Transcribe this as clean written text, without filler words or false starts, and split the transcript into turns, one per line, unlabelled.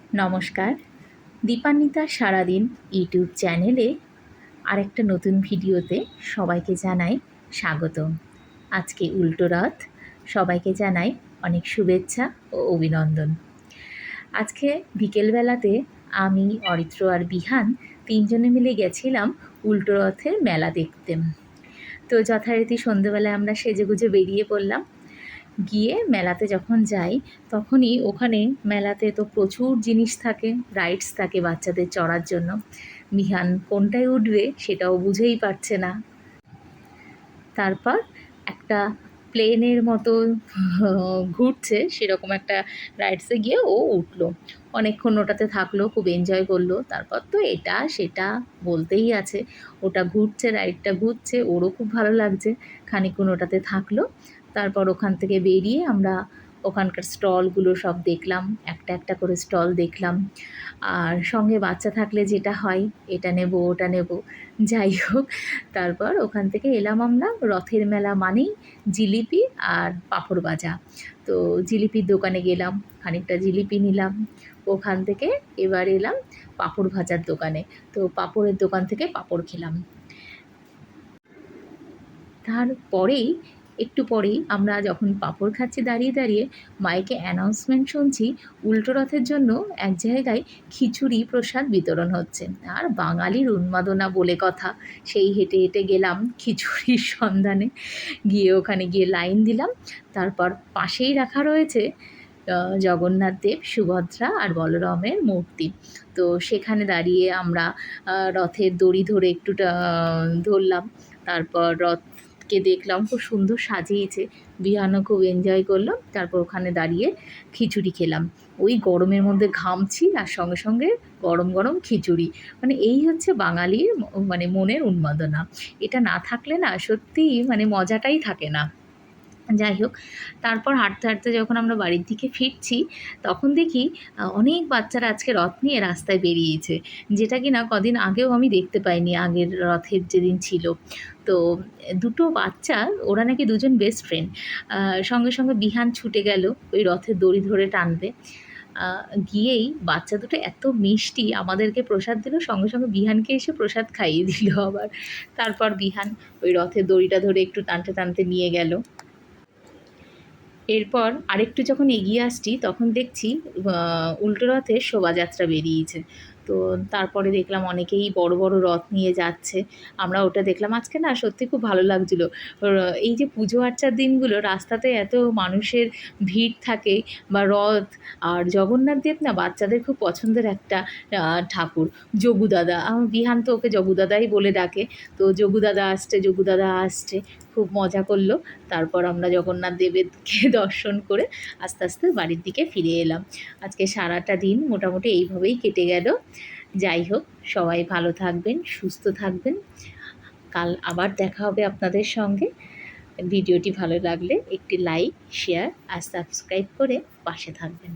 নমস্কার। দীপান্বিতা সারাদিন ইউটিউব চ্যানেলে আরেকটা নতুন ভিডিওতে সবাইকে জানাই স্বাগতম। আজকে উল্টো রথ, সবাইকে জানাই অনেক শুভেচ্ছা ও অভিনন্দন। আজকে বিকেলবেলাতে আমি, অরিত্র আর বিহান তিনজনে মিলে গেছিলাম উল্টো রথের মেলা দেখতে। তো যথারীতি সন্ধেবেলায় আমরা সেজেগুজে বেরিয়ে পড়লাম। গিয়ে মেলাতে যখন যাই তখনই ওখানে মেলাতে তো প্রচুর জিনিস থাকে, রাইডস থাকে বাচ্চাদের চড়ার জন্য। বিহান কোনটায় উঠবে সেটাও বুঝেই পারছে না। তারপর একটা প্লেনের মতো ঘুরছে সেরকম একটা রাইডসে গিয়ে ও উঠলো। অনেকক্ষণ ওটাতে থাকলো, খুব এনজয় করলো। তারপর তো এটা সেটা বলতেই আছে, ওটা ঘুরছে, রাইডটা ঘুরছে, ওরও খুব ভালো লাগছে। খানিকক্ষণ ওটাতে থাকলো। তারপর ওখান থেকে বেরিয়ে আমরা ওখানকার স্টলগুলো সব দেখলাম, একটা একটা করে স্টল দেখলাম। আর সঙ্গে বাচ্চা থাকলে যেটা হয়, এটা নেব ওটা নেব, যাই হোক। তারপর ওখান থেকে এলাম আমরা। রথের মেলা মানেই জিলিপি আর পাঁপড় ভাজা। তো জিলিপির দোকানে গেলাম, খানিকটা জিলিপি নিলাম। ওখান থেকে এবার এলাম পাঁপড় ভাজার দোকানে। তো পাঁপড়ের দোকান থেকে পাঁপড় খেলাম। তারপরেই একটু পরেই আমরা যখন পাঁপড় খাচ্ছি দাঁড়িয়ে দাঁড়িয়ে, মাইকে অ্যানাউন্সমেন্ট শুনছি উল্টো রথের জন্য এক জায়গায় খিচুড়ি প্রসাদ বিতরণ হচ্ছে। আর বাঙালির উন্মাদনা বলে কথা, সেই হেঁটে হেঁটে গেলাম খিচুড়ির সন্ধানে। গিয়ে ওখানে গিয়ে লাইন দিলাম। তারপর পাশেই রাখা রয়েছে জগন্নাথ দেব, সুভদ্রা আর বলরামের মূর্তি। তো সেখানে দাঁড়িয়ে আমরা রথের দড়ি ধরে একটু ধরলাম। তারপর রথকে দেখলাম, খুব সুন্দর সাজিয়েছে। বিহানও খুব এনজয় করলো। তারপর ওখানে দাঁড়িয়ে খিচুড়ি খেলাম। ওই গরমের মধ্যে ঘামছি আর সঙ্গে সঙ্গে গরম গরম খিচুড়ি। মানে এই হচ্ছে বাঙালির মানে মনের উন্মাদনা। এটা না থাকলে না সত্যিই মানে মজাটাই থাকে না। যাই হোক, তারপর হাঁটতে হাঁটতে যখন আমরা বাড়ির দিকে ফিরছি তখন দেখি অনেক বাচ্চারা আজকে রথ নিয়ে রাস্তায় বেরিয়েছে, যেটা কিনা কদিন আগেও আমি দেখতে পাইনি, আগের রথের যেদিন ছিল। তো দুটো বাচ্চা, ওরা নাকি দুজন বেস্ট ফ্রেন্ড। সঙ্গে সঙ্গে বিহান ছুটে গেল ওই রথের দড়ি ধরে টানবে। গিয়েই বাচ্চা দুটো এত মিষ্টি, আমাদেরকে প্রসাদ দিল, সঙ্গে সঙ্গে বিহানকে এসে প্রসাদ খাইয়ে দিল আবার। তারপর বিহান ওই রথের দড়িটা ধরে একটু টানতে টানতে নিয়ে গেল। এরপর আরেকটু যখন এগিয়ে আসছি তখন দেখছি উল্টো রথের শোভাযাত্রা বেরিয়েছে। তো তারপরে দেখলাম অনেকেই বড় বড় রথ নিয়ে যাচ্ছে, আমরা ওটা দেখলাম। আজকে না সত্যি খুব ভালো লাগছিলো। এই যে পুজো আর্চার দিনগুলো রাস্তাতে এত মানুষের ভিড় থাকে, বা রথ আর জগন্নাথ দেব না বাচ্চাদের খুব পছন্দের একটা ঠাকুর। যোগুদাদা, আমার বিহান তো ওকে যোগুদাদাই বলে ডাকে। তো যোগুদাদা আসছে, যোগুদাদা আসছে, খুব মজা করলো। তারপর আমরা জগন্নাথ দেবেরকে দর্শন করে আস্তে আস্তে বাড়ির দিকে ফিরে এলাম। আজকে সারাটা দিন মোটামুটি এইভাবেই কেটে গেল। যাই হোক, সবাই ভালো থাকবেন, সুস্থ থাকবেন। কাল আবার দেখা হবে আপনাদের সঙ্গে। ভিডিওটি ভালো লাগলে একটি লাইক, শেয়ার আর সাবস্ক্রাইব করে পাশে থাকবেন।